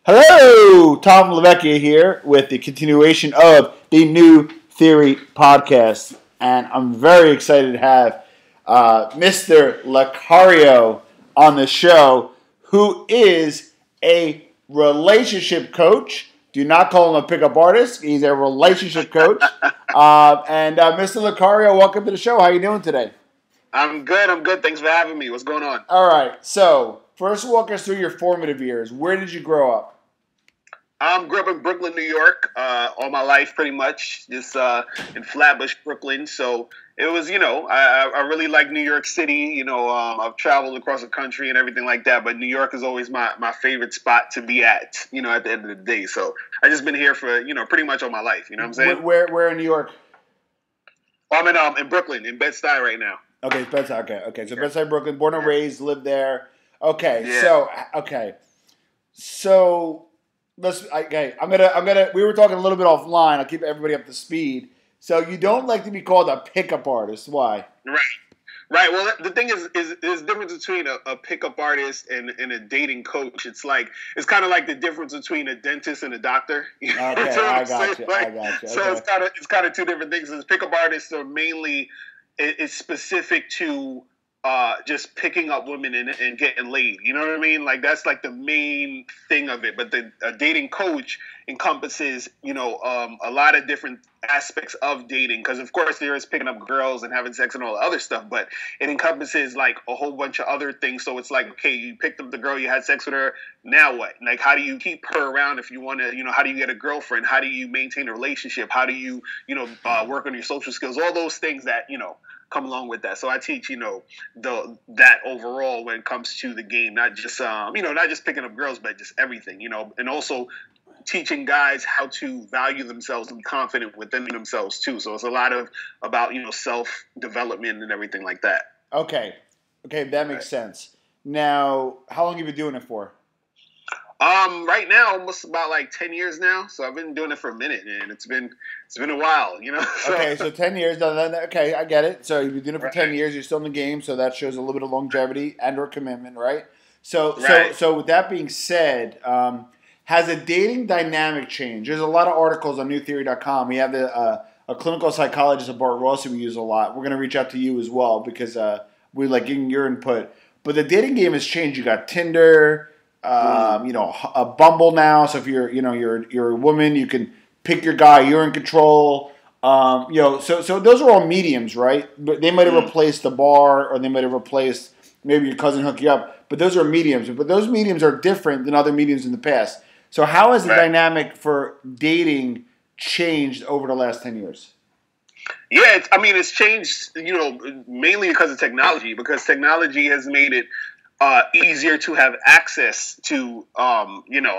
Hello, Tom Lavecchia here with the continuation of the New Theory podcast, and I'm very excited to have Mr. Lucario on the show, who is a relationship coach. Do not call him a pickup artist; he's a relationship coach. Mr. Lucario, welcome to the show. How are you doing today? I'm good. I'm good. Thanks for having me. What's going on? All right. So, first, walk us through your formative years. Where did you grow up? Grew up in Brooklyn, New York, all my life, pretty much, just in Flatbush, Brooklyn. So it was, I really like New York City. I've traveled across the country and everything like that, but New York is always my favorite spot to be at, at the end of the day. So I just been here for, pretty much all my life. You know what I'm saying? Where in New York? I'm in Brooklyn, in Bed-Stuy right now. Okay, Bed-Stuy. Okay. So Bed-Stuy, Brooklyn, born and raised, lived there. Okay, yeah. So we were talking a little bit offline. I'll keep everybody up to speed. So you don't like to be called a pickup artist. Why? Right. Well, the thing is there's a difference between a pickup artist and a dating coach. It's kind of like the difference between a dentist and a doctor. Okay, I got you. So okay. it's kind of two different things. As pickup artists are mainly it's specific to just picking up women and getting laid. You know what I mean? Like that's like the main thing of it. But a dating coach encompasses, a lot of different aspects of dating. Because of course there is picking up girls and having sex and all the other stuff, but it encompasses like a whole bunch of other things. So it's like, okay, you picked up the girl, you had sex with her. Now what? Like, how do you keep her around if you want to? How do you get a girlfriend? How do you maintain a relationship? How do you, work on your social skills? All those things that come along with that. So I teach, that overall when it comes to the game, not just not just picking up girls, but just everything, and also teaching guys how to value themselves and be confident within themselves too. So it's a lot about self development and everything like that. Okay, that makes sense. Now, how long have you been doing it for? Right now, almost about like 10 years now. So I've been doing it for a minute, and it's been a while, Okay, so 10 years. Okay, I get it. So you've been doing it for 10 years. You're still in the game, so that shows a little bit of longevity and/or commitment, right? So with that being said, has a dating dynamic changed? There's a lot of articles on NewTheory.com. We have a clinical psychologist, Bart Ross, who we use a lot. We're going to reach out to you as well because we like getting your input. But the dating game has changed. You got Tinder. A Bumble now. So if you're a woman, you can pick your guy. You're in control. So those are all mediums, right? But they might have replaced the bar, or they might have replaced maybe your cousin hook you up. But those are mediums. But those mediums are different than other mediums in the past. So how has the dynamic for dating changed over the last 10 years? Yeah, it's changed. Mainly because of technology. Because technology has made it easier to have access to, a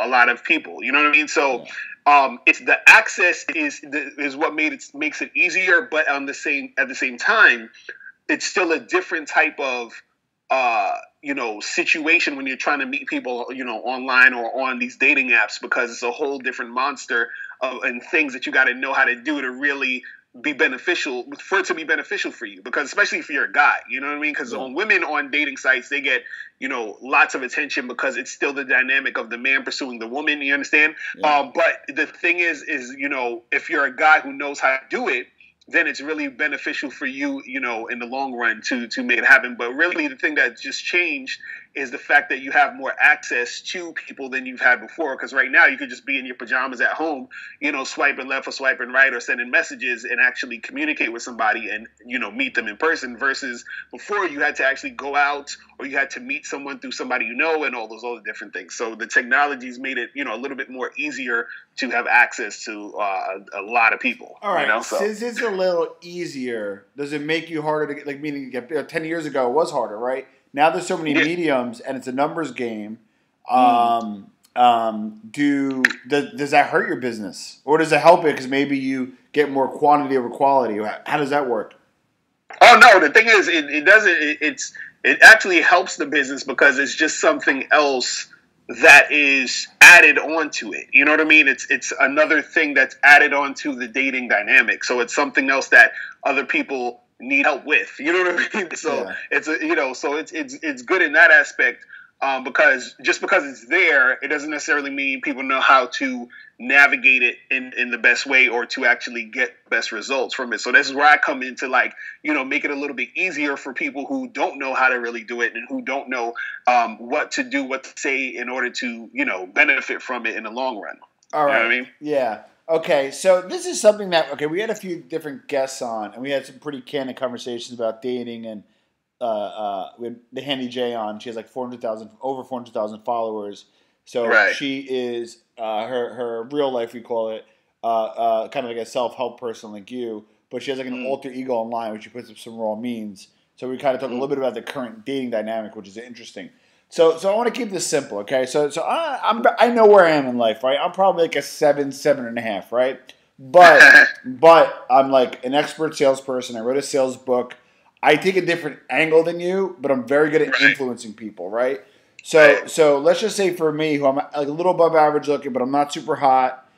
lot of people. You know what I mean? So it's the access is what makes it easier, but at the same time, it's still a different type of situation when you're trying to meet people, online or on these dating apps, because it's a whole different monster and things that you got to know how to do to really be beneficial for you, because especially if you're a guy, you know what I mean? Because women on dating sites, they get, lots of attention because it's still the dynamic of the man pursuing the woman. You understand? Yeah. But the thing is, if you're a guy who knows how to do it, then it's really beneficial for you, in the long run to make it happen. But really the thing that just changed is the fact that you have more access to people than you've had before. Because right now you could just be in your pajamas at home, swiping left or swiping right or sending messages and actually communicate with somebody and, meet them in person, versus before you had to actually go out or you had to meet someone through somebody and all those other different things. So the technology's made it, a little bit more easier to have access to a lot of people. All right. Since it's a little easier, does it make you harder to get, meaning 10 years ago it was harder, right? Now there's so many mediums and it's a numbers game. Does that hurt your business, or does it help it because maybe you get more quantity over quality? How does that work? Oh no, the thing is, it doesn't. It actually helps the business because it's just something else that is added onto it. You know what I mean? It's another thing that's added onto the dating dynamic. So it's something else that other people need help with. You know what I mean? So it's good in that aspect. because just because it's there, it doesn't necessarily mean people know how to navigate it in the best way or to actually get best results from it. So this is where I come into like, make it a little bit easier for people who don't know how to really do it and who don't know what to do, what to say in order to, benefit from it in the long run. All right. You know what I mean? Yeah. Okay. So this is something that, we had a few different guests on and we had some pretty candid conversations about dating, and we had the Handy J on. She has like over 400,000 followers. So she is her real life, we call it, kind of like a self-help person like you, but she has like an alter ego online, which she puts up some raw memes. So we kind of talk a little bit about the current dating dynamic, which is interesting. So I want to keep this simple, okay? So I know where I am in life, right? I'm probably like a 7.5, right? But I'm like an expert salesperson. I wrote a sales book. I take a different angle than you, but I'm very good at influencing people, right? So let's just say for me, who I'm like a little above average looking, but I'm not super hot.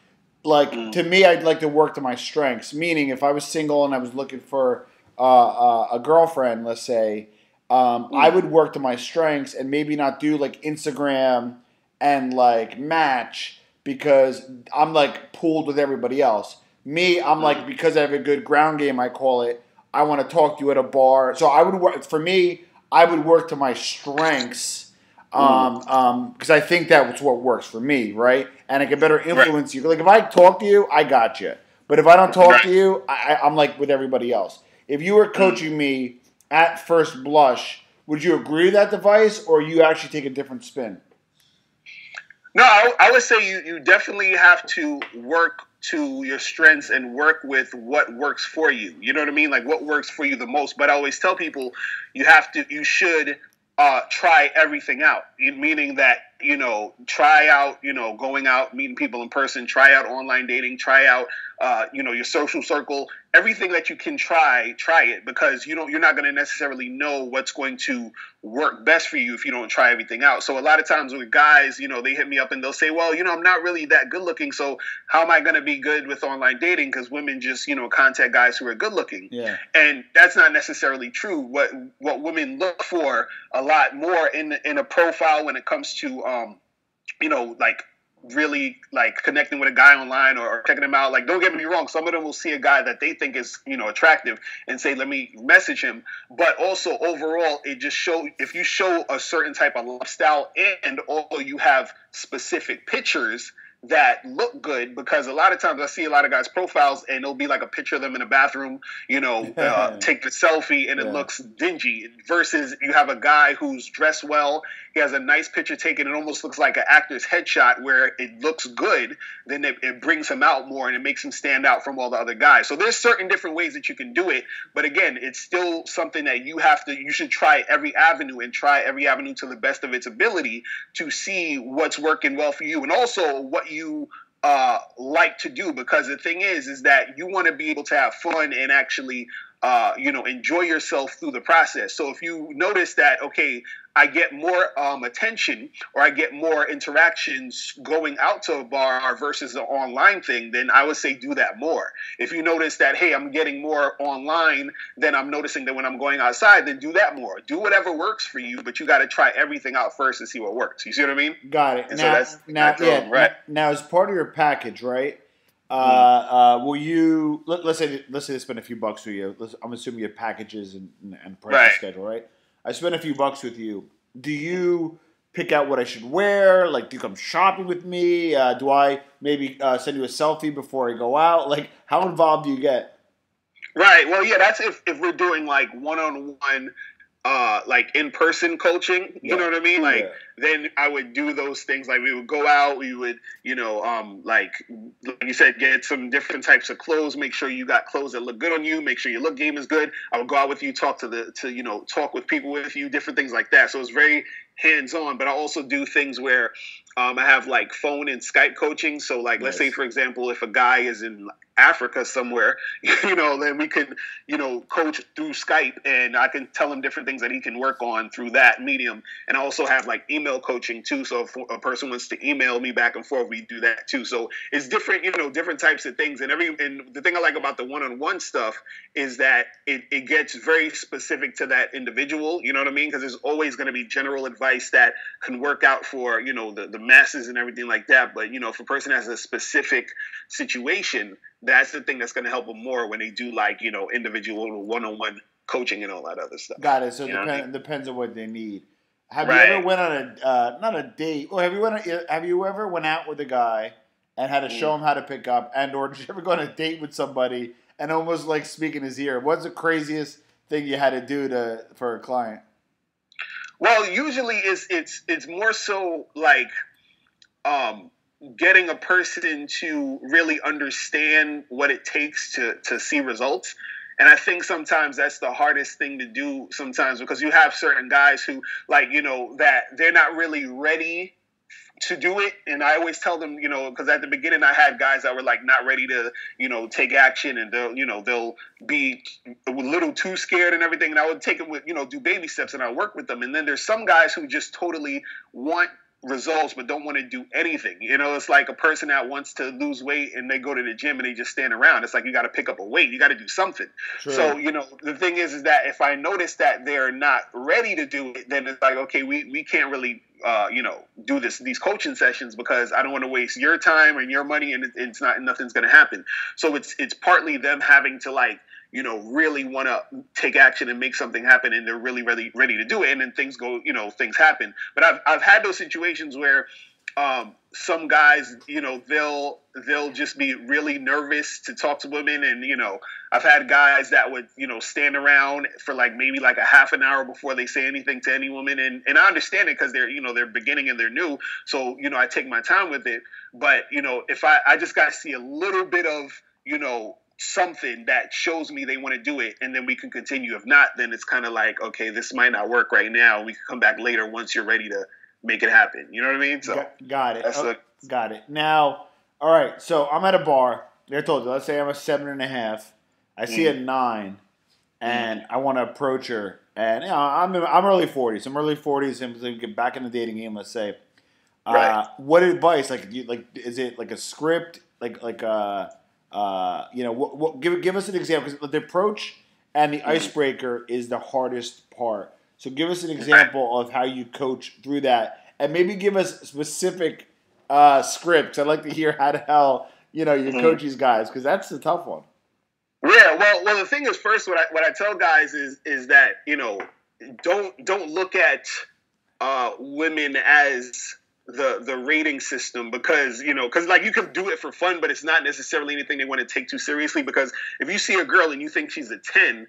Like to me, I'd like to work to my strengths. Meaning, if I was single and I was looking for a girlfriend, let's say, I would work to my strengths and maybe not do like Instagram and like Match because I'm like pooled with everybody else. Me, I'm like, because I have a good ground game, I call it. I want to talk to you at a bar. So I would work. For me, I would work to my strengths. Because I think that's what works for me, right? And I can better influence you. Like if I talk to you, I got you. But if I don't talk to you, I'm like with everybody else. If you were coaching me at first blush, would you agree with that advice, or you actually take a different spin? No, I would say you definitely have to work to your strengths and work with what works for you. You know what I mean? Like what works for you the most. But I always tell people you should try everything out, meaning that, try out, going out, meeting people in person, try out online dating, try out, your social circle, everything that you can try it, because you're not going to necessarily know what's going to work best for you if you don't try everything out. So a lot of times with guys, they hit me up and they'll say, well, I'm not really that good looking, so how am I going to be good with online dating? Because women just, contact guys who are good looking. Yeah. And that's not necessarily true. What women look for a lot more in a profile when it comes to, like really like connecting with a guy online or checking him out. Like, don't get me wrong. Some of them will see a guy that they think is, attractive and say, let me message him. But also overall, it just if you show a certain type of lifestyle and also you have specific pictures that look good, because a lot of times I see a lot of guys' profiles and it'll be like a picture of them in a bathroom, take the selfie and it looks dingy, versus you have a guy who's dressed well, he has a nice picture taken, it almost looks like an actor's headshot where it looks good, then it brings him out more and it makes him stand out from all the other guys. So there's certain different ways that you can do it, but again, it's still something that you should try every avenue to the best of its ability to see what's working well for you, and also what you like to do, because the thing is that you want to be able to have fun and actually enjoy yourself through the process. So if you notice that, okay, I get more attention or I get more interactions going out to a bar versus the online thing, then I would say do that more. If you notice that, hey, I'm getting more online than I'm noticing that when I'm going outside, then do that more. Do whatever works for you, but you got to try everything out first and see what works. You see what I mean? Got it. And now, as part of your package, right? Will you let's say they spend a few bucks with you. I'm assuming you have packages and pricing schedule, right? I spend a few bucks with you. Do you pick out what I should wear? Like, do you come shopping with me? Do I maybe send you a selfie before I go out? Like, how involved do you get? Right. Well, yeah, that's if we're doing like one-on-one, like in-person coaching, you know what I mean? Like, then I would do those things. Like, we would go out, we would, like you said, get some different types of clothes, make sure you got clothes that look good on you, make sure your look game is good. I would go out with you, talk with people with you, different things like that. So it's very hands-on, but I also do things where I have like phone and Skype coaching. So like, let's say, for example, if a guy is in Africa somewhere, then we could, coach through Skype, and I can tell him different things that he can work on through that medium. And I also have like email coaching too. So if a person wants to email me back and forth, we do that too. So it's different, different types of things. And the thing I like about the one-on-one stuff is that it gets very specific to that individual. You know what I mean? Because there's always going to be general advice that can work out for, the masses and everything like that. But, if a person has a specific situation, that's the thing that's going to help them more when they do like, individual one-on-one coaching and all that other stuff. Got it. So it depends on what they need. Have you ever went on not a date? Well, have you ever went out with a guy and had to show him how to pick up, or did you ever go on a date with somebody and almost like speak in his ear? What's the craziest thing you had to do for a client? Well, usually it's more so like getting a person to really understand what it takes to see results. And I think sometimes that's the hardest thing to do sometimes, because you have certain guys who like, that they're not really ready to do it. And I always tell them, because at the beginning I had guys that were like not ready to, take action, and they'll be a little too scared and everything. And I would take them with, do baby steps, and I work with them. And then there's some guys who just totally want results but don't want to do anything. It's like a person that wants to lose weight and they go to the gym and they just stand around. It's like, you got to pick up a weight, you got to do something. Sure. So the thing is that if I notice that they're not ready to do it, then it's like, okay, we can't really do these coaching sessions, because I don't want to waste your time and your money, and nothing's going to happen. So it's partly them having to like, really want to take action and make something happen, and they're really, really ready to do it. And then things happen. But I've had those situations where some guys, they'll just be really nervous to talk to women. And, I've had guys that would, stand around for like maybe like a half an hour before they say anything to any woman. And I understand it, because they're beginning and they're new. So, I take my time with it. But, if I just got to see a little bit of, something that shows me they want to do it, and then we can continue. If not, then it's kind of like, okay, this might not work right now. We can come back later once you're ready to make it happen. You know what I mean? So got it. Got it. Now, all right. So I'm at a bar. I told you. Let's say I'm a 7.5. I see a 9, and I want to approach her. And I'm early 40s. I'm early 40s, and get back in the dating game. Let's say. Right. What advice? Is it like a script? Give us an example, because the approach and the icebreaker is the hardest part. So give us an example of how you coach through that, and maybe give us specific scripts. I'd like to hear how the hell you coach these guys, because that's the tough one. Yeah, well, the thing is, first, what I tell guys is that don't look at women as the rating system, because like you can do it for fun, but it's not necessarily anything they want to take too seriously. Because if you see a girl and you think she's a 10,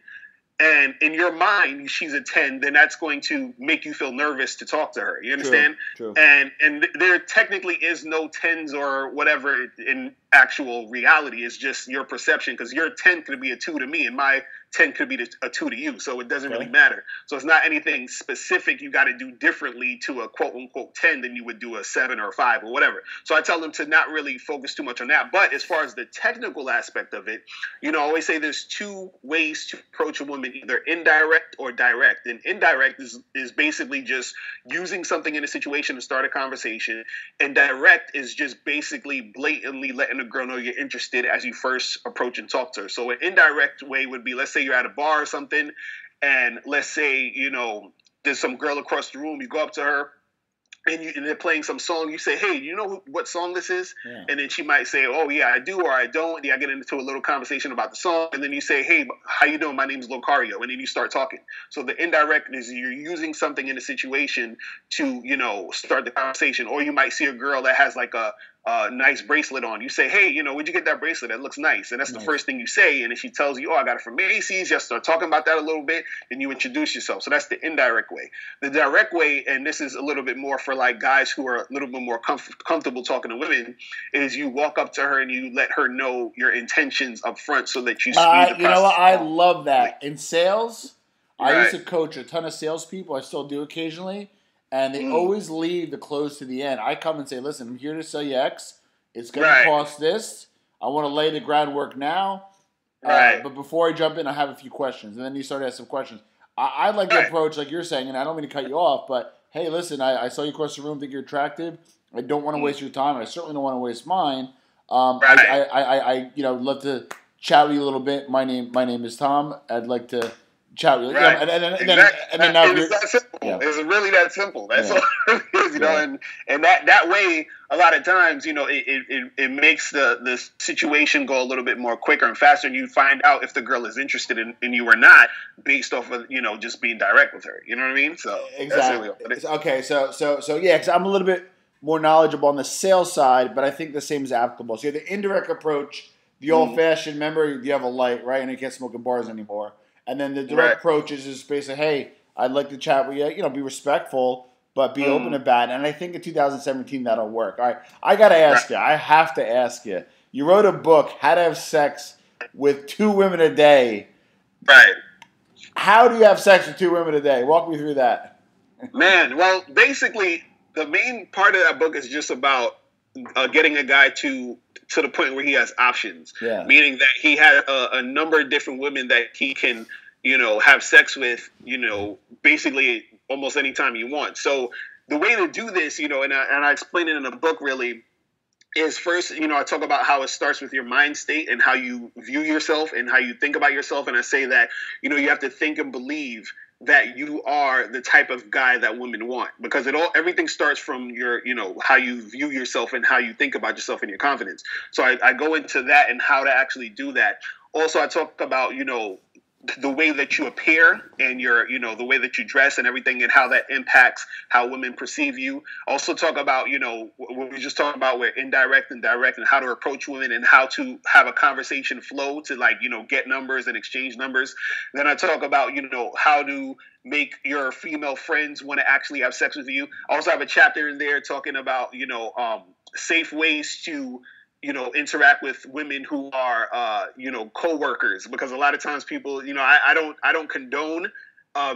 and in your mind she's a 10, then that's going to make you feel nervous to talk to her. You understand? True. And there technically is no 10s or whatever in actual reality. It's just your perception, because your 10 could be a 2 to me, and my 10 could be a 2 to you. So it doesn't really matter. So it's not anything specific you got to do differently to a quote unquote 10 than you would do a 7 or a 5 or whatever. So I tell them to not really focus too much on that. But as far as the technical aspect of it, I always say there's 2 ways to approach a woman, either indirect or direct. And indirect is basically just using something in a situation to start a conversation. And direct is just basically blatantly letting a girl know you're interested as you first approach and talk to her. So an indirect way would be, let's say you're at a bar or something, and let's say, there's some girl across the room, you go up to her, and they're playing some song. You say, hey, you know what song this is? Yeah. And then she might say, oh, yeah, I do, or I don't. Yeah, I get into a little conversation about the song. And then you say, hey, how you doing? My name's Locario. And then you start talking. So the indirect is you're using something in a situation to, start the conversation. Or you might see a girl that has like a nice bracelet on. You say, hey, where'd you get that bracelet? That looks nice. And that's nice. The first thing you say. And if she tells you, oh, I got it from Macy's, just start talking about that a little bit, and you introduce yourself. So that's the indirect way. The direct way, and this is a little bit more for like guys who are a little bit more comfortable talking to women, is you walk up to her and you let her know your intentions up front, so that you speed the process. You know what? I love that. In sales, I used to coach a ton of salespeople. I still do occasionally. and they always leave the close to the end. I come and say, listen, I'm here to sell you X. It's going to cost this. I want to lay the groundwork now. But before I jump in, I have a few questions. And then you start to ask some questions. I like the approach, like you're saying, and I don't mean to cut you off, but hey, listen, I saw you across the room, think you're attractive. I don't want to waste your time, and I certainly don't want to waste mine. I love to chat with you a little bit. My name is Tom. I'd like to chat with you. Right. And then now it's that simple. Yeah. It's really that simple. That's all it is, you know. And that way, a lot of times, you know, it makes the situation go a little bit more quicker and faster, and you find out if the girl is interested in you or not based off of, you know, just being direct with her. You know what I mean? So exactly. Okay, so yeah, because I'm a little bit more knowledgeable on the sales side, but I think the same is applicable. So you have the indirect approach, the old-fashioned. Remember, you have a light, right, and you can't smoke in bars anymore. And then the direct approach is just basically, hey, I'd like to chat with you. You know, be respectful, but be open about it. And I think in 2017 that'll work. All right, I got to ask you. I have to ask you. You wrote a book, How to Have Sex with 2 Women a Day. Right. How do you have sex with 2 women a day? Walk me through that. Man, well, basically, the main part of that book is just about getting a guy to the point where he has options, meaning that he had a number of different women that he can, you know, have sex with, you know, basically almost anytime you want. So the way to do this, you know, and I explain it in the book really, is first, you know, I talk about how it starts with your mind state and how you view yourself and how you think about yourself. And I say that, you know, you have to think and believe that you are the type of guy that women want, because everything starts from your, you know, how you view yourself and how you think about yourself and your confidence. So I go into that and how to actually do that. Also, I talk about, you know, the way that you appear and your, you know, the way that you dress and everything, and how that impacts how women perceive you. Also talk about, you know, what we just talked about with indirect and direct, and how to approach women and how to have a conversation flow to, like, you know, get numbers and exchange numbers. Then I talk about, you know, how to make your female friends want to actually have sex with you. I also have a chapter in there talking about, you know, safe ways to, you know, interact with women who are, you know, coworkers, because a lot of times people, you know, I don't condone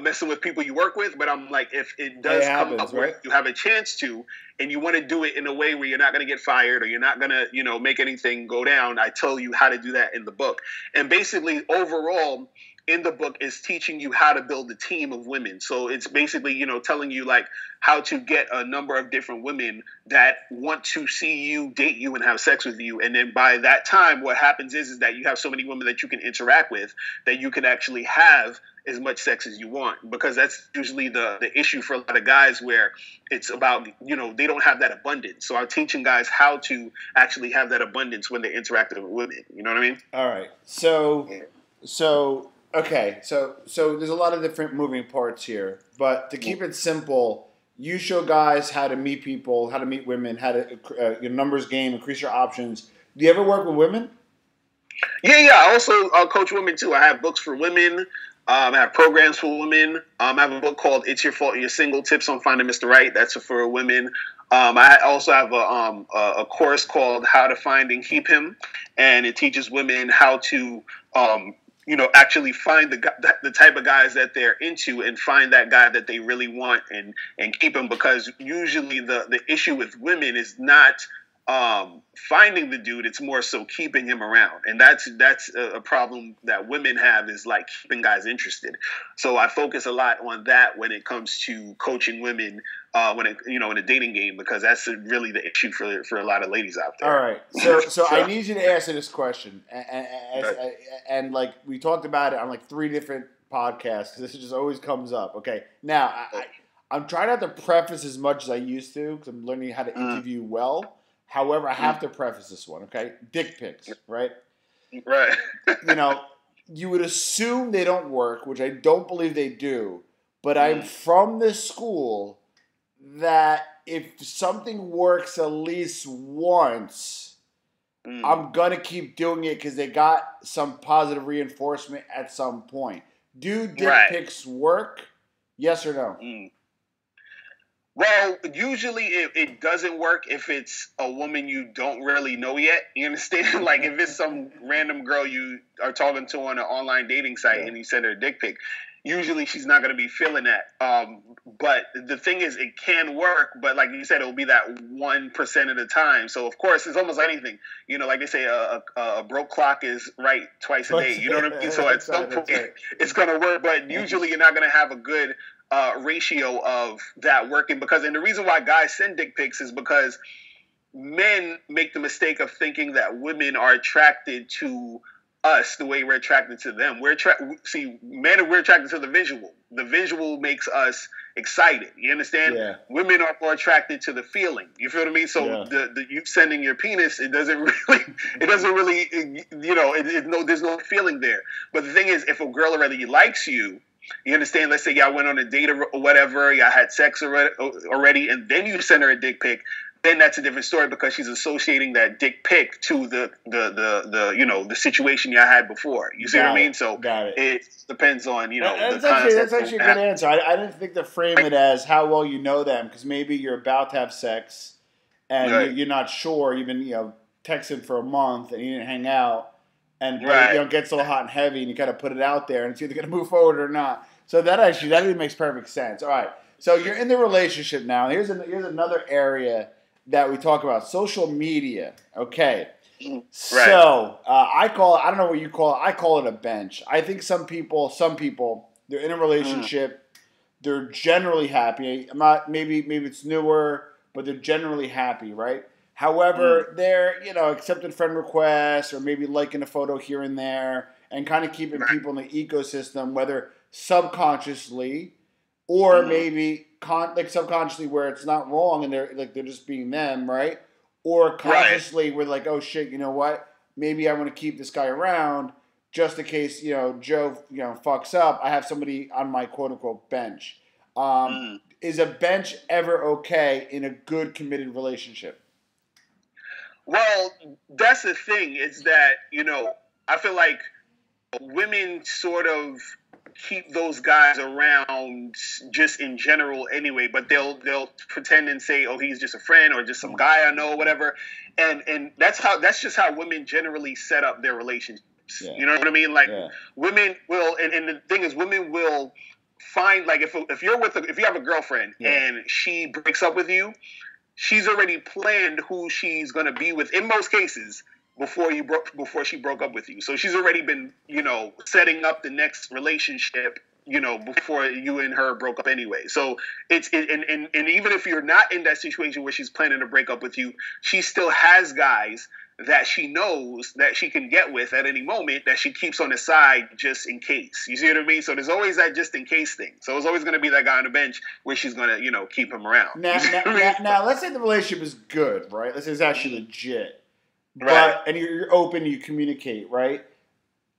messing with people you work with, but I'm like, if it does come up where you have a chance to, and you want to do it in a way where you're not going to get fired or you're not going to, you know, make anything go down, I tell you how to do that in the book. And basically, overall, in the book is teaching you how to build a team of women. So it's basically, you know, telling you like how to get a number of different women that want to see you, date you, and have sex with you. And then by that time, what happens is that you have so many women that you can interact with that you can actually have as much sex as you want, because that's usually the issue for a lot of guys, where it's about, you know, they don't have that abundance. So I'm teaching guys how to actually have that abundance when they're interacting with women. You know what I mean? All right. Okay, so there's a lot of different moving parts here, but to keep it simple, you show guys how to meet people, how to meet women, how to your numbers game, increase your options. Do you ever work with women? Yeah. I also coach women too. I have books for women. I have programs for women. I have a book called "It's Your Fault You're Single: Tips on Finding Mr. Right." That's for women. I also have a course called "How to Find and Keep Him," and it teaches women how to you know, actually find the type of guys that they're into and find that guy that they really want and keep him, because usually the issue with women is not finding the dude, it's more so keeping him around. And that's a problem that women have, is like keeping guys interested. So I focus a lot on that when it comes to coaching women when it, you know, in a dating game, because that's really the issue for a lot of ladies out there. All right. So I need you to answer this question. And like we talked about it on like 3 different podcasts, because this just always comes up. Okay. Now, I'm trying not to preface as much as I used to, because I'm learning how to interview well. However, I have to preface this one, okay? Dick pics, right? Right. You know, you would assume they don't work, which I don't believe they do. But I'm from this school that if something works at least once, I'm going to keep doing it because they got some positive reinforcement at some point. Do dick pics work? Yes or no? Well, usually it doesn't work if it's a woman you don't really know yet. You understand? Like if it's some random girl you are talking to on an online dating site and you send her a dick pic, usually she's not going to be feeling that. But the thing is, it can work, but like you said, it'll be that 1% of the time. So of course, it's almost anything. You know, like they say, a broke clock is right twice a day. You know what I mean? So at some point, it's going to work, but usually you're not going to have a good ratio of that working, because, and the reason why guys send dick pics is because men make the mistake of thinking that women are attracted to us the way we're attracted to them. We're attracted to the visual. The visual makes us excited. You understand? Yeah. Women are more attracted to the feeling. You feel what I mean? So the you sending your penis, it doesn't really, you know, there's no feeling there. But the thing is, if a girl already likes you, you understand? Let's say y'all went on a date or whatever, y'all had sex already, and then you send her a dick pic. Then that's a different story, because she's associating that dick pic to the you know, the situation you had before. You see what I mean? So it depends on, you know, that's actually a good answer. I didn't think to frame it as how well you know them, because maybe you're about to have sex and you're not sure. You've been, you know, texting for a month and you didn't hang out, and you know, it gets a little hot and heavy, and you kind of put it out there, and it's either going to move forward or not. So that really makes perfect sense. All right, so you're in the relationship now. Here's another area that we talk about: social media. Okay. Right. So I don't know what you call it. I call it a bench. I think some people, they're in a relationship. They're generally happy. Maybe it's newer, but they're generally happy, right? However, they're, you know, accepting friend requests or maybe liking a photo here and there, and kind of keeping people in the ecosystem, whether subconsciously or maybe subconsciously, where it's not wrong and they're just being them, right? Or consciously, we're like, oh shit, you know what? Maybe I want to keep this guy around just in case, you know, Joe, you know, fucks up. I have somebody on my quote unquote bench. Is a bench ever okay in a good committed relationship? Well, that's the thing. Is that, you know, I feel like women sort of keep those guys around just in general anyway, but they'll pretend and say, oh, he's just a friend or just some guy I know or whatever, and that's just how women generally set up their relationships. Yeah. You know what I mean? Like women will, and the thing is, women will find, like, if you have a girlfriend and she breaks up with you, she's already planned who she's going to be with in most cases before she broke up with you. So she's already been, you know, setting up the next relationship, you know, before you and her broke up anyway. So and even if you're not in that situation where she's planning to break up with you, she still has guys that she knows that she can get with at any moment, that she keeps on the side just in case. You see what I mean? So there's always that just in case thing. So it's always going to be that guy on the bench where she's going to, you know, keep him around. Now, let's say the relationship is good, right? Let's say it's actually legit. But and you're open, you communicate, right?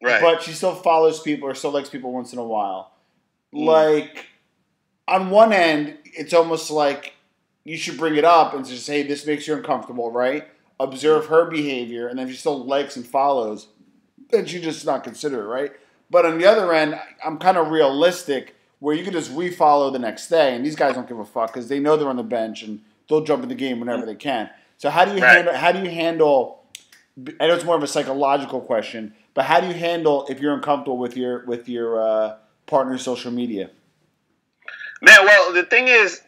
Right. But she still follows people or still likes people once in a while. Like, on one end, it's almost like you should bring it up and just say, hey, this makes you uncomfortable, right? Observe her behavior, and then if she still likes and follows, then she just not consider it, right? But on the other end, I'm kind of realistic, where you can just refollow the next day, and these guys don't give a fuck because they know they're on the bench and they'll jump in the game whenever they can. So how do you handle? I know it's more of a psychological question, but how do you handle if you're uncomfortable with your partner's social media? Man, well, the thing is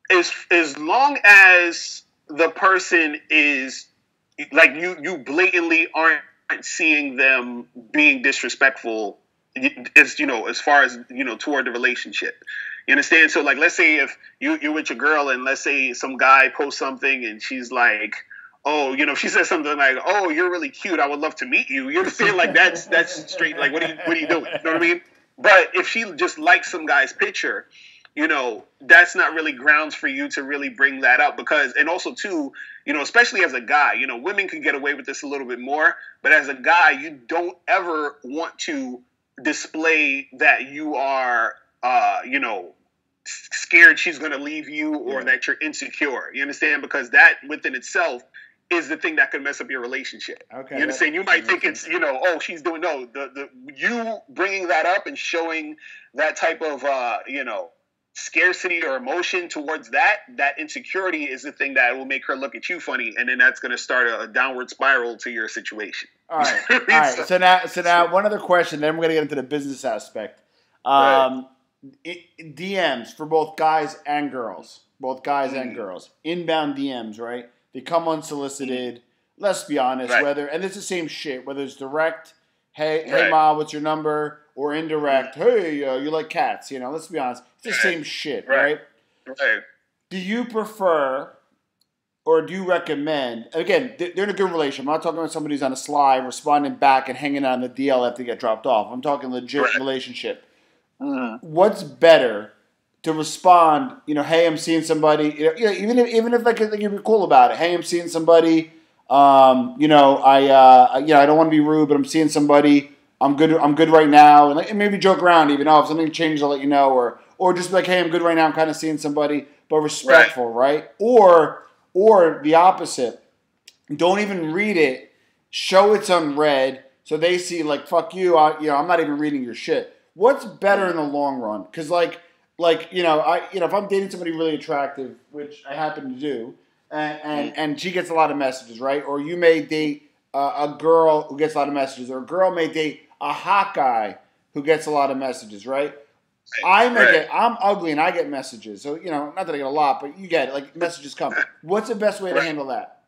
as long as the person is, like, you blatantly aren't seeing them being disrespectful, as, you know, as far as, you know, toward the relationship. You understand? So, like, let's say if you're with your girl and let's say some guy posts something and she's like, oh, you know, she says something like, oh, you're really cute, I would love to meet you. You understand? Like, that's straight. Like, what are you doing? You know what I mean? But if she just likes some guy's picture, you know, that's not really grounds for you to really bring that up, because, and also too, you know, especially as a guy, you know, women can get away with this a little bit more, but as a guy, you don't ever want to display that you are, you know, scared she's going to leave you or that you're insecure. You understand? Because that within itself is the thing that could mess up your relationship. Okay. You understand? You might think it's, you know, oh, she's doing, no, the you bringing that up and showing that type of, you know, scarcity or emotion towards that insecurity is the thing that will make her look at you funny, and then that's going to start a downward spiral to your situation. All right. All right. So now one other question, then we're going to get into the business aspect. DMs for both guys and girls. Inbound DMs, right? They come unsolicited. Let's be honest, and it's the same shit, whether it's direct, hey ma, what's your number? Or indirect, hey, you like cats, let's be honest. It's the same shit, right? Right. Do you prefer or do you recommend, again, they're in a good relationship. I'm not talking about somebody who's on a slide, responding back and hanging on the DL after they get dropped off. I'm talking legit relationship. What's better to respond, hey, I'm seeing somebody, even if I could think you'd be cool about it. Hey, I'm seeing somebody, I don't want to be rude, but I'm seeing somebody. I'm good right now, and maybe joke around even. If something changes, I'll let you know, or just be like, hey, I'm good right now. I'm kind of seeing somebody, but respectful, right? Or the opposite. Don't even read it. Show it's unread, so they see like, fuck you. I'm not even reading your shit. What's better in the long run? Because if I'm dating somebody really attractive, which I happen to do, and she gets a lot of messages, right? Or you may date a girl who gets a lot of messages, or a girl may date a hot guy who gets a lot of messages, right? I'm ugly and I get messages, so not that I get a lot, but you get it. Like messages come. What's the best way to handle that?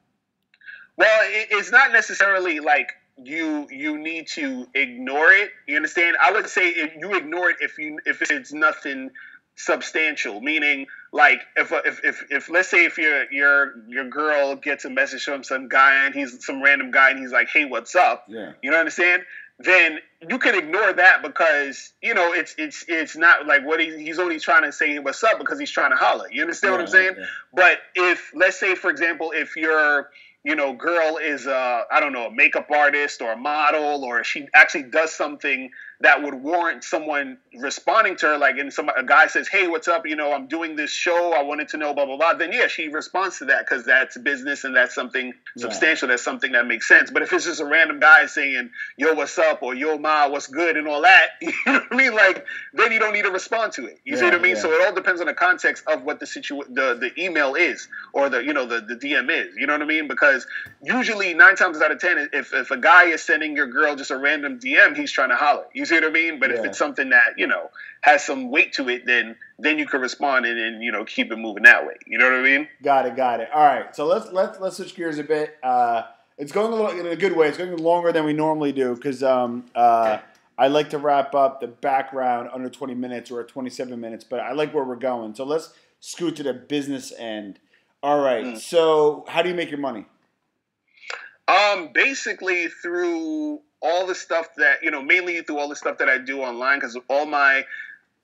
Well, it's not necessarily like you need to ignore it. You understand? I would say if you ignore it if it's nothing substantial, meaning like if let's say if your girl gets a message from some guy and he's some random guy and he's like, hey, what's up? Yeah. You know what I'm saying? Then you can ignore that because it's not like what he's only trying to say what's up because he's trying to holler. You understand what I'm saying? Yeah. But if let's say for example if your girl is a makeup artist or a model, or she actually does something that would warrant someone responding to her, like a guy says, hey, what's up? I'm doing this show. I wanted to know, blah, blah, blah. Then, yeah, she responds to that because that's business and that's something substantial. That's something that makes sense. But if it's just a random guy saying, yo, what's up? Or yo, ma, what's good? And all that, you know what I mean? Like, then you don't need to respond to it. You see what I mean? Yeah. So it all depends on the context of what the email is or the DM is. You know what I mean? Because usually 9 times out of 10, if a guy is sending your girl just a random DM, he's trying to holler. You see what I mean? But if it's something that, has some weight to it, then you can respond and then, keep it moving that way. You know what I mean? Got it. All right. So let's switch gears a bit. It's going a little in a good way. It's going longer than we normally do because I like to wrap up the background under 20 minutes or 27 minutes, but I like where we're going. So let's scoot to the business end. All right. So how do you make your money? Basically through all the stuff that, mainly through all the stuff that I do online, because all my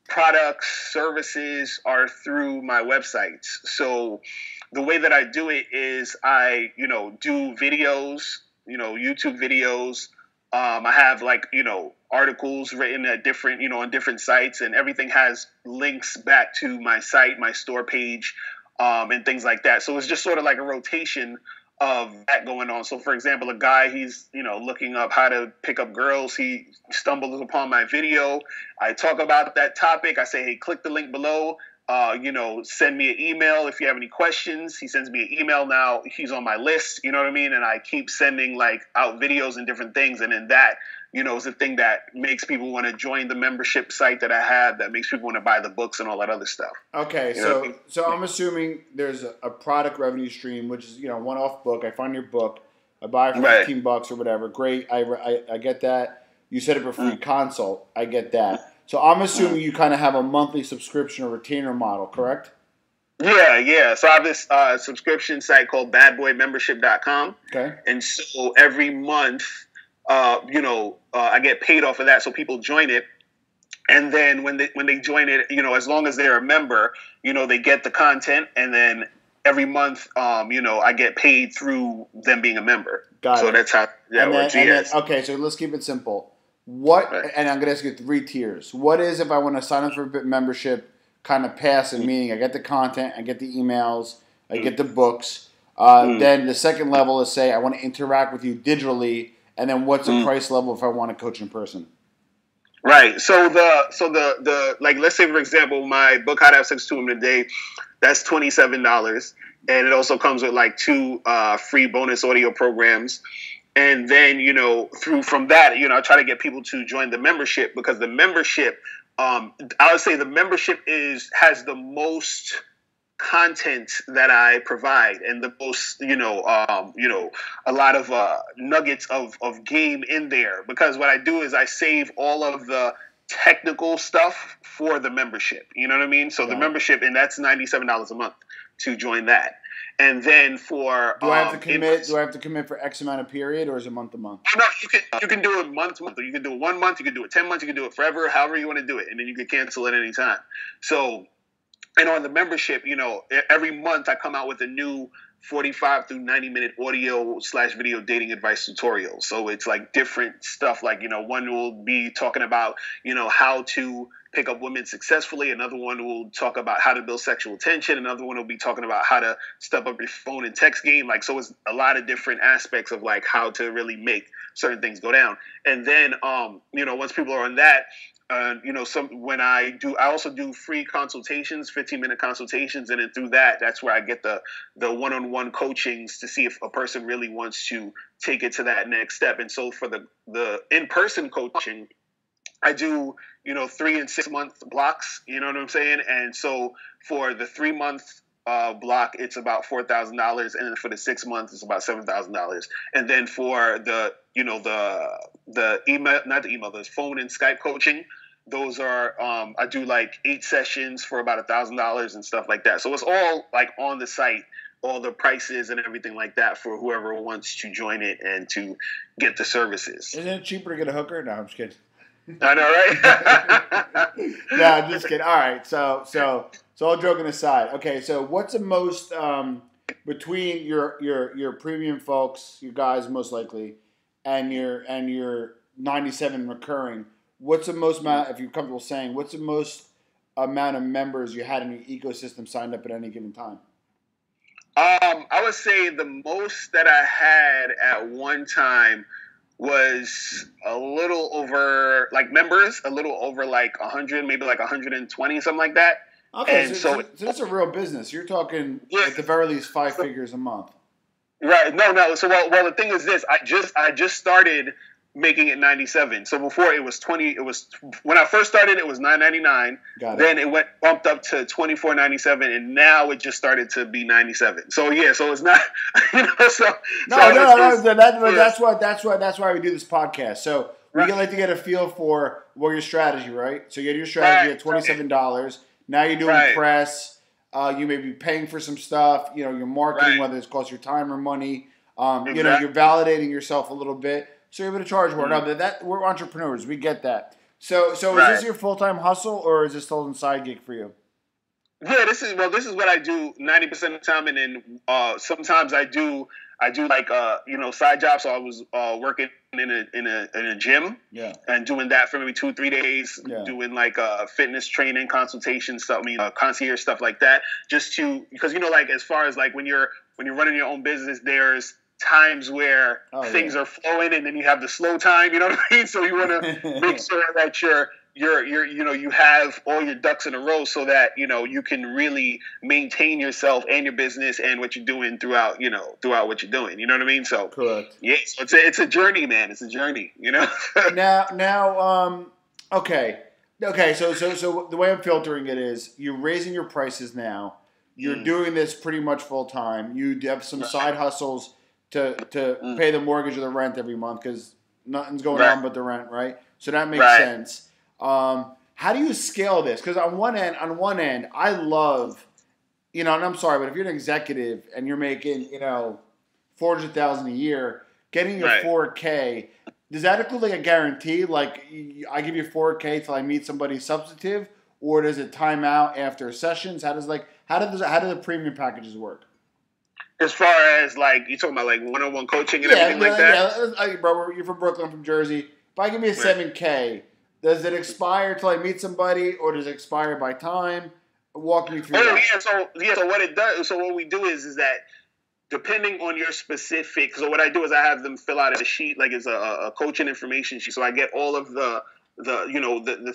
products, services are through my websites. So the way that I do it is I, do videos, YouTube videos. I have articles written at different, on different sites, and everything has links back to my site, my store page, and things like that. So it's just sort of like a rotation of that going on. So for example, a guy, he's, looking up how to pick up girls. He stumbles upon my video. I talk about that topic. I say, hey, click the link below. Send me an email if you have any questions. He sends me an email. Now he's on my list, you know what I mean? And I keep sending out videos and different things. And then that, is the thing that makes people want to join the membership site that I have, that makes people want to buy the books and all that other stuff. Okay. So I'm assuming there's a product revenue stream, which is, one-off book. I find your book. I buy it for $15 or whatever. Great. I get that. You set up a free consult. I get that. So I'm assuming you kind of have a monthly subscription or retainer model, correct? Yeah. So I have this subscription site called badboymembership.com. Okay. And so every month, I get paid off of that. So people join it. And then when they join it, as long as they're a member, they get the content. And then every month, I get paid through them being a member. Got it. So that's how that works. Yes. Okay, so let's keep it simple. And I'm going to ask you 3 tiers. What is if I want to sign up for a membership, kind of passive, meaning I get the content, I get the emails, I get the books. Then the second level is, say, I want to interact with you digitally, and then what's the price level if I want to coach in person? Right. So the let's say for example, my book How to Have Sex 2 Women a Day, that's $27, and it also comes with 2 free bonus audio programs. And then, from that, I try to get people to join the membership, because the membership I would say the membership has the most content that I provide and the most, a lot of nuggets of game in there, because what I do is I save all of the technical stuff for the membership. You know what I mean? So the membership, and that's $97 a month to join that. And then for do I have to commit? Do I have to commit for X amount of period, or is it month to month? No, you can do it month to month. You can do it 1 month. You can do it 10 months. You can do it forever, however you want to do it, and then you can cancel at any time. So, and on the membership, every month I come out with a new 45 through 90-minute audio/video dating advice tutorial. So it's like different stuff. Like, one will be talking about, how to pick up women successfully. Another one will talk about how to build sexual tension. Another one will be talking about how to step up your phone and text game. Like, so it's a lot of different aspects of like how to really make certain things go down. And then, once people are on that, I also do free consultations, 15-minute consultations. And then through that's where I get the one-on-one coachings to see if a person really wants to take it to that next step. And so for the in-person coaching, I do, 3 and 6 month blocks, you know what I'm saying? And so for the 3 month block, it's about $4,000. And then for the 6 months, it's about $7,000. And then for the email, not the email, the phone and Skype coaching, those are, I do like 8 sessions for about $1,000 and stuff like that. So it's all like on the site, all the prices and everything like that for whoever wants to join it and to get the services. Isn't it cheaper to get a hooker? No, I'm just kidding. I know, right? No, I'm just kidding. All right, so all joking aside, okay. So what's the most between your premium folks, you guys most likely, and your 97 recurring? What's the most amount? If you're comfortable saying, what's the most amount of members you had in your ecosystem signed up at any given time? I would say the most that I had at one time was a little over, like members, a little over like 100, maybe like 120, something like that. Okay, and so that's a real business. You're talking at the very least 5 figures a month. Right. No. So well, the thing is this: I just started making it 97. So before it was 20. It was when I first started, it was $9.99. Then it bumped up to $24.97, and now it just started to be 97. So yeah, so it's not, That's why we do this podcast. So we like to get a feel for what your strategy, right? So you get your strategy at $27. Now you're doing press. You may be paying for some stuff. You're marketing, whether it's cost your time or money. You're validating yourself a little bit. So you're able to charge more. Now that we're entrepreneurs, we get that. So is this your full-time hustle, or is this still a side gig for you? Yeah, this is what I do 90% of the time, and then sometimes I do like side jobs. So I was working in a gym, and doing that for maybe 2-3 days, doing like fitness training, consultation stuff, concierge stuff like that, just because like as far as like when you're running your own business, there's times where things are flowing, and then you have the slow time. You know what I mean? So you want to make sure that you have all your ducks in a row, so that you can really maintain yourself and your business and what you're doing throughout what you're doing. You know what I mean? So correct. Yeah, so it's a journey, man. It's a journey. Now, okay. So the way I'm filtering it is you're raising your prices now. You're doing this pretty much full time. You have some side hustles to pay the mortgage or the rent every month because nothing's going on but the rent, right? So that makes sense. How do you scale this? Because on one end, I love, and I'm sorry, but if you're an executive and you're making, $400,000 a year, getting your $4K, does that include like a guarantee? Like I give you $4K till I meet somebody substantive, or does it time out after sessions? How do the premium packages work? As far as like you talking about like one-on-one coaching and everything like that? Yeah, bro, you're from Brooklyn, I'm from Jersey. If I give you a $7K, does it expire till I meet somebody, or does it expire by time? Walk me through that. So what it does. So what we do is that depending on your specific. So what I do is I have them fill out a sheet, like it's a coaching information sheet. So I get all of the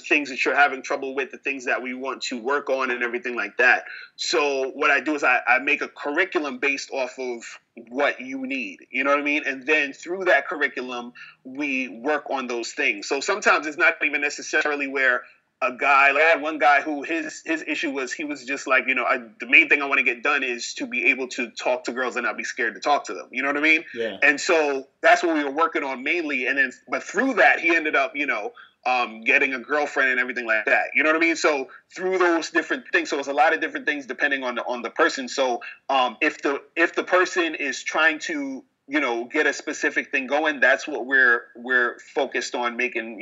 things that you're having trouble with, the things that we want to work on and everything like that. So what I do is I make a curriculum based off of what you need, you know what I mean? And then through that curriculum, we work on those things. So sometimes it's not even necessarily where a guy, like I had one guy who his issue was he was just like, the main thing I want to get done is to be able to talk to girls and not be scared to talk to them. You know what I mean? Yeah. And so that's what we were working on mainly. And then, but through that, he ended up, getting a girlfriend and everything like that. You know what I mean? So through those different things, so it's a lot of different things depending on the person. So if the person is trying to get a specific thing going, that's what we're focused on making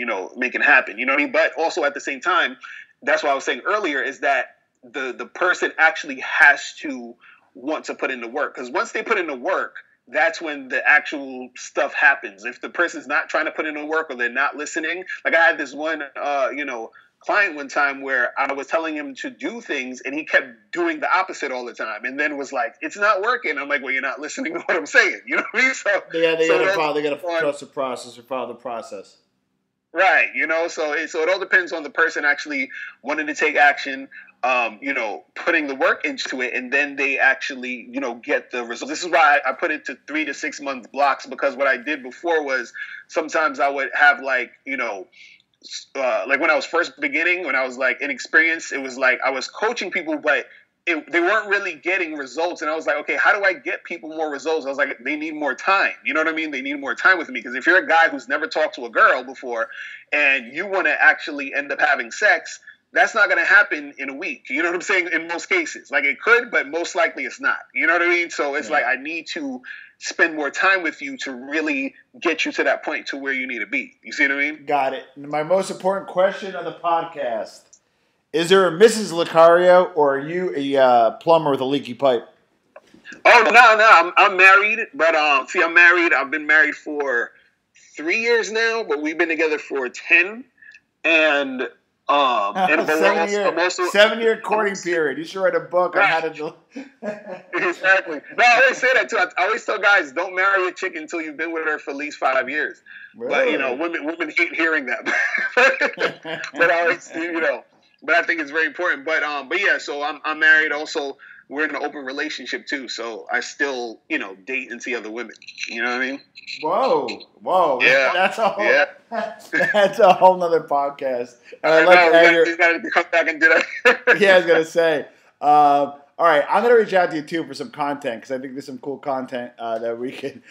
happen. You know what I mean? But also at the same time, that's what I was saying earlier is that the person actually has to want to put in the work, because once they put in the work, that's when the actual stuff happens. If the person's not trying to put in the work or they're not listening, like I had this one, client one time where I was telling him to do things and he kept doing the opposite all the time, and then was like, "It's not working." I'm like, "Well, you're not listening to what I'm saying." You know what I mean? So they gotta trust the process or follow the process. Right. So it all depends on the person actually wanting to take action, putting the work into it, and then they actually, get the results. This is why I put it to 3 to 6 month blocks, because what I did before was sometimes I would have like when I was first beginning, when I was like inexperienced, it was like I was coaching people, but they weren't really getting results. And I was like, okay, how do I get people more results? I was like, they need more time. You know what I mean? They need more time with me. Because if you're a guy who's never talked to a girl before and you want to actually end up having sex, that's not going to happen in a week. You know what I'm saying? In most cases. Like it could, but most likely it's not. You know what I mean? So it's like I need to spend more time with you to really get you to that point to where you need to be. You see what I mean? Got it. My most important question of the podcast. Is there a Mrs. Lucario, or are you a plumber with a leaky pipe? Oh, no. I'm married, but I'm married. I've been married for 3 years now, but we've been together for 10. And 7-year courting period. You should write a book on how to do. Exactly. No, I always say that too. I always tell guys, don't marry a chick until you've been with her for at least 5 years. Really? But women hate hearing that. But I always, but I think it's very important. But yeah, so I'm married. Also, we're in an open relationship too. So I still, date and see other women. You know what I mean? Whoa. Yeah. That's a whole nother podcast. You got to come back and do that. Yeah, I was gonna say. All right, I'm gonna reach out to you too for some content, because I think there's some cool content that we can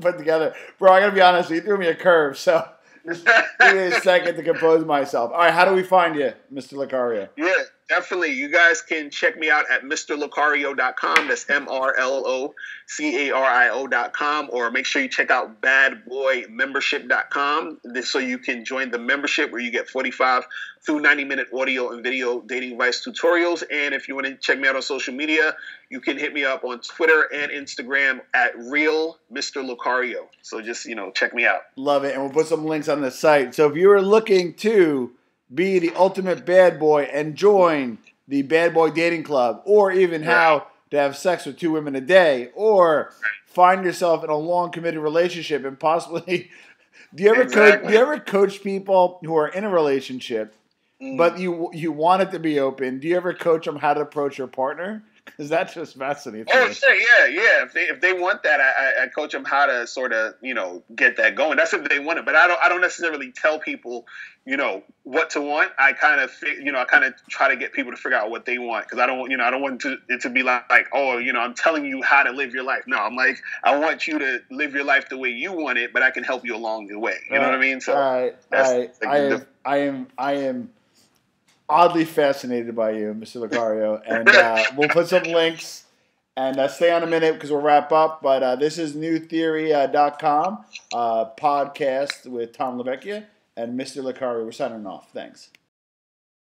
put together. Bro, I gotta be honest, you threw me a curve, so just give me a second to compose myself. All right, how do we find you, Mr. Lucario? Yeah, definitely. You guys can check me out at MrLucario.com. That's MrLocario.com. Or make sure you check out BadBoyMembership.com so you can join the membership, where you get 45 through 90-minute audio and video dating advice tutorials. And if you want to check me out on social media, you can hit me up on Twitter and Instagram at Real Mr. Lucario. So just, check me out. Love it. And we'll put some links on the site. So if you are looking to be the ultimate bad boy and join the Bad Boy Dating Club, or even how to have sex with 2 women a day, or find yourself in a long committed relationship and possibly do you ever coach people who are in a relationship but you want it to be open? Do you ever coach them how to approach your partner? Because that's just fascinating. Oh, sure, yeah. If they want that, I coach them how to sort of, get that going. That's if they want it. But I don't necessarily tell people, what to want. I kind of try to get people to figure out what they want, because I don't want it to be like, oh, I'm telling you how to live your life. No, I'm like, I want you to live your life the way you want it, but I can help you along the way. You know what I mean? So I am oddly fascinated by you, Mr. Lucario, and we'll put some links, and stay on a minute because we'll wrap up. But this is newtheory.com podcast with Tom LaVecchia and Mr. Lucario. We're signing off. Thanks.